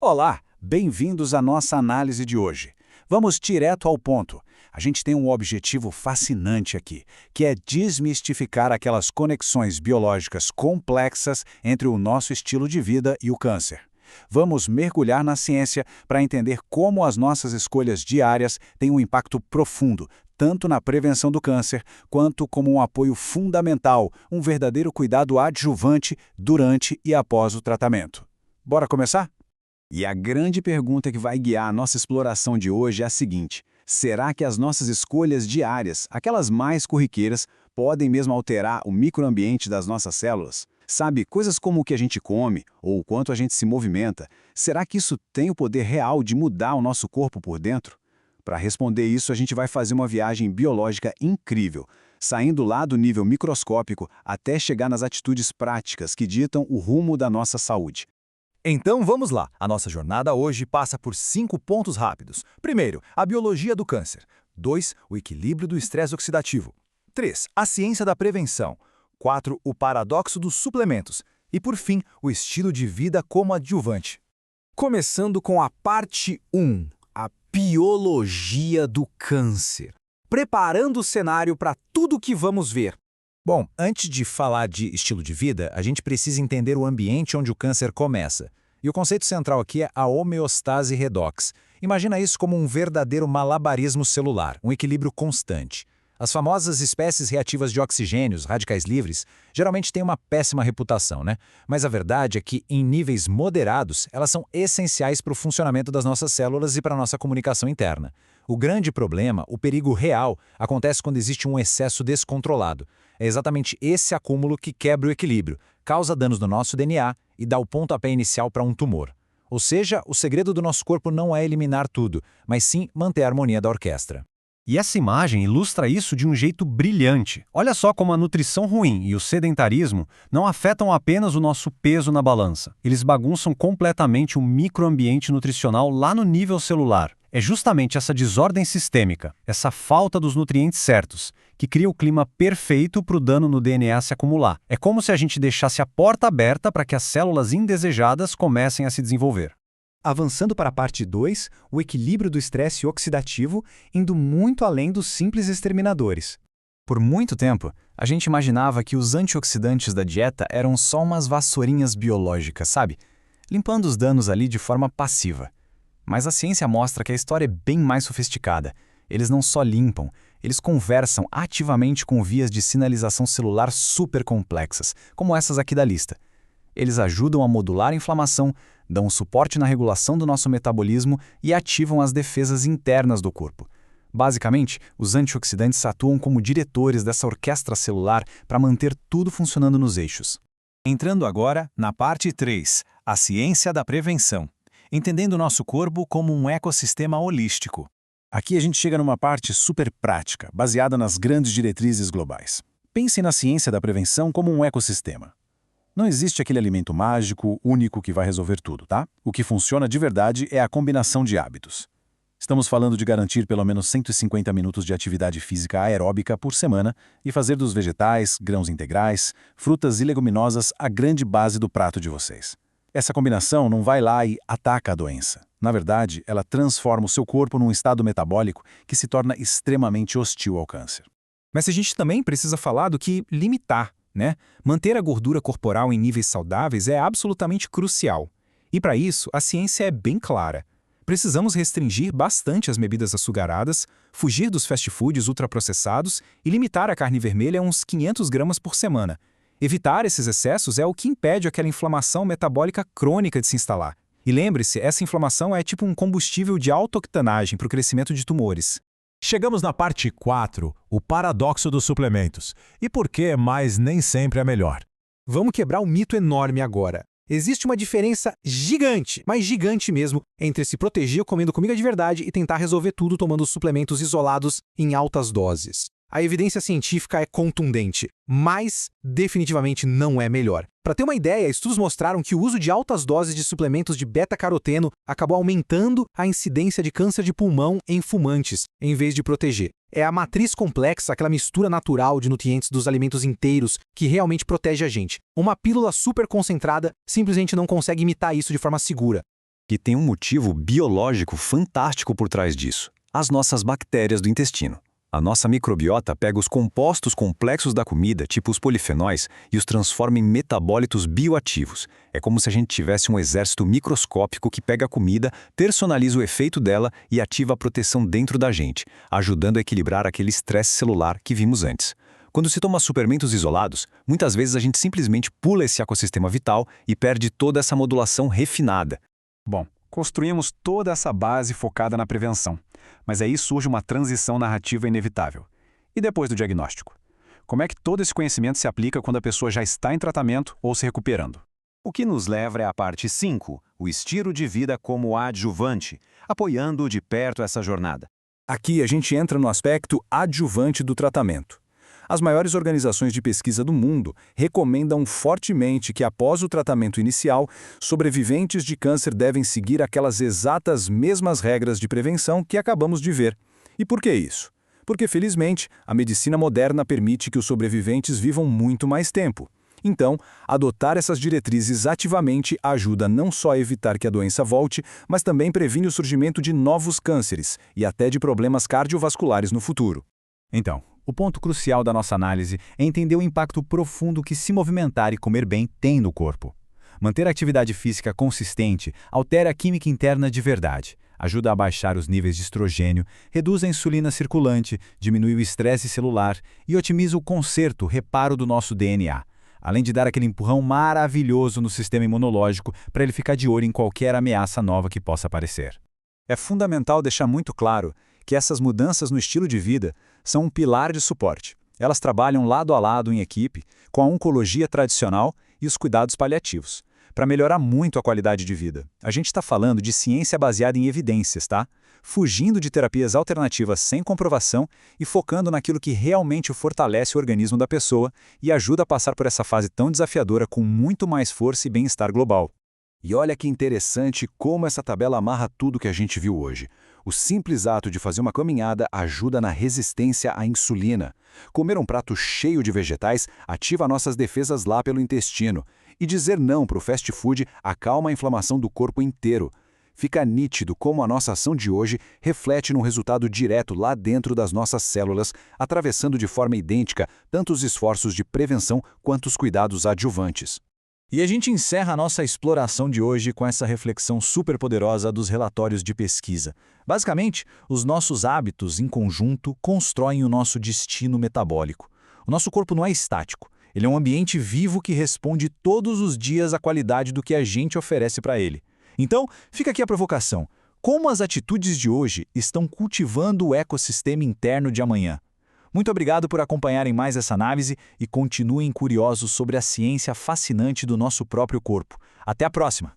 Olá, bem-vindos à nossa análise de hoje. Vamos direto ao ponto. A gente tem um objetivo fascinante aqui, que é desmistificar aquelas conexões biológicas complexas entre o nosso estilo de vida e o câncer. Vamos mergulhar na ciência para entender como as nossas escolhas diárias têm um impacto profundo, tanto na prevenção do câncer, quanto como um apoio fundamental, um verdadeiro cuidado adjuvante durante e após o tratamento. Bora começar? E a grande pergunta que vai guiar a nossa exploração de hoje é a seguinte: será que as nossas escolhas diárias, aquelas mais corriqueiras, podem mesmo alterar o microambiente das nossas células? Sabe, coisas como o que a gente come ou o quanto a gente se movimenta, será que isso tem o poder real de mudar o nosso corpo por dentro? Para responder isso, a gente vai fazer uma viagem biológica incrível, saindo lá do nível microscópico até chegar nas atitudes práticas que ditam o rumo da nossa saúde. Então vamos lá. A nossa jornada hoje passa por 5 pontos rápidos. Primeiro, a biologia do câncer. 2, o equilíbrio do estresse oxidativo. 3, a ciência da prevenção. 4, o paradoxo dos suplementos. E por fim, o estilo de vida como adjuvante. Começando com a parte 1, a biologia do câncer. Preparando o cenário para tudo o que vamos ver. Bom, antes de falar de estilo de vida, a gente precisa entender o ambiente onde o câncer começa. E o conceito central aqui é a homeostase redox. Imagina isso como um verdadeiro malabarismo celular, um equilíbrio constante. As famosas espécies reativas de oxigênio, os radicais livres, geralmente têm uma péssima reputação, né? Mas a verdade é que, em níveis moderados, elas são essenciais para o funcionamento das nossas células e para a nossa comunicação interna. O grande problema, o perigo real, acontece quando existe um excesso descontrolado. É exatamente esse acúmulo que quebra o equilíbrio, causa danos no nosso DNA e dá o pontapé inicial para um tumor. Ou seja, o segredo do nosso corpo não é eliminar tudo, mas sim manter a harmonia da orquestra. E essa imagem ilustra isso de um jeito brilhante. Olha só como a nutrição ruim e o sedentarismo não afetam apenas o nosso peso na balança. Eles bagunçam completamente o microambiente nutricional lá no nível celular. É justamente essa desordem sistêmica, essa falta dos nutrientes certos, que cria o clima perfeito para o dano no DNA se acumular. É como se a gente deixasse a porta aberta para que as células indesejadas comecem a se desenvolver. Avançando para a parte 2, o equilíbrio do estresse oxidativo, indo muito além dos simples exterminadores. Por muito tempo, a gente imaginava que os antioxidantes da dieta eram só umas vassourinhas biológicas, sabe? Limpando os danos ali de forma passiva. Mas a ciência mostra que a história é bem mais sofisticada. Eles não só limpam, eles conversam ativamente com vias de sinalização celular super complexas, como essas aqui da lista. Eles ajudam a modular a inflamação, dão suporte na regulação do nosso metabolismo e ativam as defesas internas do corpo. Basicamente, os antioxidantes atuam como diretores dessa orquestra celular para manter tudo funcionando nos eixos. Entrando agora na parte 3, a ciência da prevenção. Entendendo o nosso corpo como um ecossistema holístico. Aqui a gente chega numa parte super prática, baseada nas grandes diretrizes globais. Pense na ciência da prevenção como um ecossistema. Não existe aquele alimento mágico, único que vai resolver tudo, tá? O que funciona de verdade é a combinação de hábitos. Estamos falando de garantir pelo menos 150 minutos de atividade física aeróbica por semana e fazer dos vegetais, grãos integrais, frutas e leguminosas a grande base do prato de vocês. Essa combinação não vai lá e ataca a doença. Na verdade, ela transforma o seu corpo num estado metabólico que se torna extremamente hostil ao câncer. Mas a gente também precisa falar do que limitar, né? Manter a gordura corporal em níveis saudáveis é absolutamente crucial. E para isso, a ciência é bem clara. Precisamos restringir bastante as bebidas açucaradas, fugir dos fast foods ultraprocessados e limitar a carne vermelha a uns 500 gramas por semana. Evitar esses excessos é o que impede aquela inflamação metabólica crônica de se instalar. E lembre-se, essa inflamação é tipo um combustível de alta octanagem para o crescimento de tumores. Chegamos na parte 4, o paradoxo dos suplementos. E por que mais nem sempre é melhor? Vamos quebrar um mito enorme agora. Existe uma diferença gigante, mas gigante mesmo, entre se proteger comendo comida de verdade e tentar resolver tudo tomando suplementos isolados em altas doses. A evidência científica é contundente, mas definitivamente não é melhor. Para ter uma ideia, estudos mostraram que o uso de altas doses de suplementos de beta-caroteno acabou aumentando a incidência de câncer de pulmão em fumantes, em vez de proteger. É a matriz complexa, aquela mistura natural de nutrientes dos alimentos inteiros, que realmente protege a gente. Uma pílula super concentrada simplesmente não consegue imitar isso de forma segura. Que tem um motivo biológico fantástico por trás disso: as nossas bactérias do intestino. A nossa microbiota pega os compostos complexos da comida, tipo os polifenóis, e os transforma em metabólitos bioativos. É como se a gente tivesse um exército microscópico que pega a comida, personaliza o efeito dela e ativa a proteção dentro da gente, ajudando a equilibrar aquele estresse celular que vimos antes. Quando se toma suplementos isolados, muitas vezes a gente simplesmente pula esse ecossistema vital e perde toda essa modulação refinada. Bom, construímos toda essa base focada na prevenção, mas aí surge uma transição narrativa inevitável. E depois do diagnóstico? Como é que todo esse conhecimento se aplica quando a pessoa já está em tratamento ou se recuperando? O que nos leva é a parte 5, o estilo de vida como adjuvante, apoiando de perto essa jornada. Aqui a gente entra no aspecto adjuvante do tratamento. As maiores organizações de pesquisa do mundo recomendam fortemente que, após o tratamento inicial, sobreviventes de câncer devem seguir aquelas exatas mesmas regras de prevenção que acabamos de ver. E por que isso? Porque, felizmente, a medicina moderna permite que os sobreviventes vivam muito mais tempo. Então, adotar essas diretrizes ativamente ajuda não só a evitar que a doença volte, mas também previne o surgimento de novos cânceres e até de problemas cardiovasculares no futuro. Então, o ponto crucial da nossa análise é entender o impacto profundo que se movimentar e comer bem tem no corpo. Manter a atividade física consistente altera a química interna de verdade, ajuda a baixar os níveis de estrogênio, reduz a insulina circulante, diminui o estresse celular e otimiza o reparo do nosso DNA, além de dar aquele empurrão maravilhoso no sistema imunológico para ele ficar de olho em qualquer ameaça nova que possa aparecer. É fundamental deixar muito claro que essas mudanças no estilo de vida são um pilar de suporte. Elas trabalham lado a lado em equipe com a oncologia tradicional e os cuidados paliativos, para melhorar muito a qualidade de vida. A gente está falando de ciência baseada em evidências, tá? Fugindo de terapias alternativas sem comprovação e focando naquilo que realmente fortalece o organismo da pessoa e ajuda a passar por essa fase tão desafiadora com muito mais força e bem-estar global. E olha que interessante como essa tabela amarra tudo que a gente viu hoje. O simples ato de fazer uma caminhada ajuda na resistência à insulina. Comer um prato cheio de vegetais ativa nossas defesas lá pelo intestino. E dizer não para o fast food acalma a inflamação do corpo inteiro. Fica nítido como a nossa ação de hoje reflete num resultado direto lá dentro das nossas células, atravessando de forma idêntica tanto os esforços de prevenção quanto os cuidados adjuvantes. E a gente encerra a nossa exploração de hoje com essa reflexão superpoderosa dos relatórios de pesquisa. Basicamente, os nossos hábitos em conjunto constroem o nosso destino metabólico. O nosso corpo não é estático, ele é um ambiente vivo que responde todos os dias à qualidade do que a gente oferece para ele. Então, fica aqui a provocação. Como as atitudes de hoje estão cultivando o ecossistema interno de amanhã? Muito obrigado por acompanharem mais essa análise e continuem curiosos sobre a ciência fascinante do nosso próprio corpo. Até a próxima!